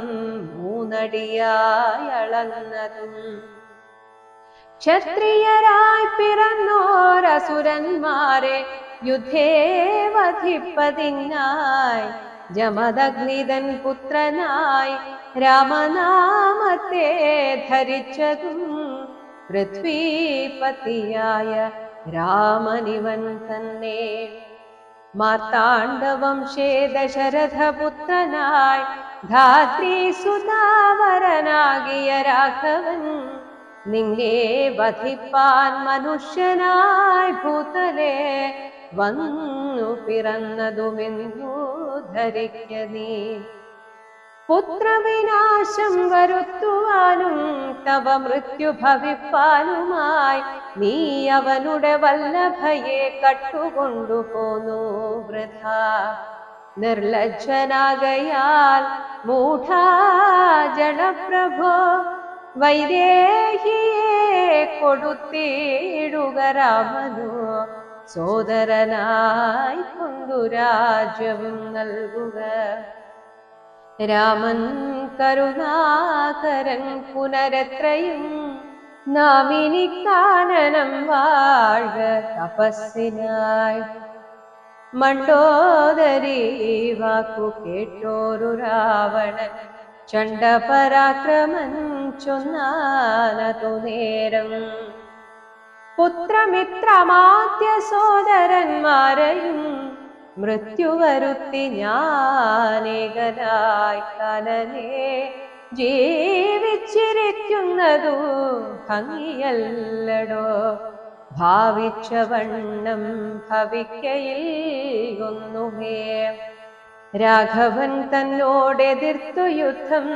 S1: മൂന്നടിയായി അളന്നതും. ക്ഷത്രിയരായി പിറന്നോരസുരന്മാരെ യുദ്ധേ വധിപ്പതിനായി ജമദഗ്നിതൻ പുത്രനായി രാമനാമത്തെ ധരിച്ചതും. പൃഥ്വീപതിയായ രാമനിവൻ തന്നെ. മാർത്താണ്ഡവംശേ ദശരഥപുത്രനായി ധാത്രീസുതാവരനാകിയ രാഘവൻ നിന്നെ വധിപ്പാൻ മനുഷ്യനായി ഭൂതലേ വന്നു പിറന്നതുമെന്നു ധരിക്ക നീ. പുത്രവിനാശം വരുത്തുവാനും തവ മൃത്യു ഭവിപ്പാനുമായി നീ അവനുടെ വല്ലഭയെ കട്ടുകൊണ്ടുപോന്നു വൃഥാ. നിർലജ്ജനാകയാൽ മൂഢാ ജനപ്രഭോ വൈദേഹിയെ കൊടുത്തിടുക രാമനു സോദരനായി കൊണ്ടു രാജ്യവും നൽകുക. രാമൻ കരുണാകരൻ പുനരത്രയും നാമിനി കാനനം വാഴ്ക തപസ്സിനായി. മണ്ഡോദരി വാക്കു കേട്ടോരു രാവണൻ ചണ്ഡപരാക്രമൻ ചൊന്നാനതു നേരം. പുത്രമിത്രമാദ്യ സോദരന്മാരെയും മൃത്യു വരുത്തി ഞാനേകനായി കാനനെ ജീവിച്ചിരിക്കുന്നതു ഭംഗിയല്ലടോ. ഭാവിച്ച വണ്ണം ഭവിക്കയിൽ ഒന്നുമേ. രാഘവൻ തന്നോടെതിർത്തു യുദ്ധം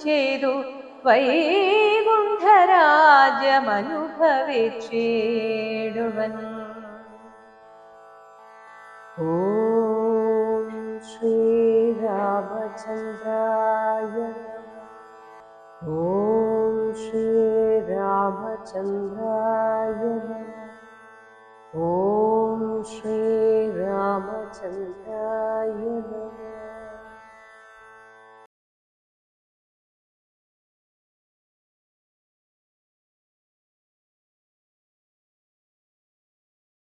S1: ചെയ്തു വൈകുണ്ഠരാജ്യമനുഭവിച്ചിടുവൻ. ഓം ശ്രീരാമചന്ദ്രായ ഓം ശ്രീരാമചന്ദ്രായ ഓം ശ്രീരാമചന്ദ്രായ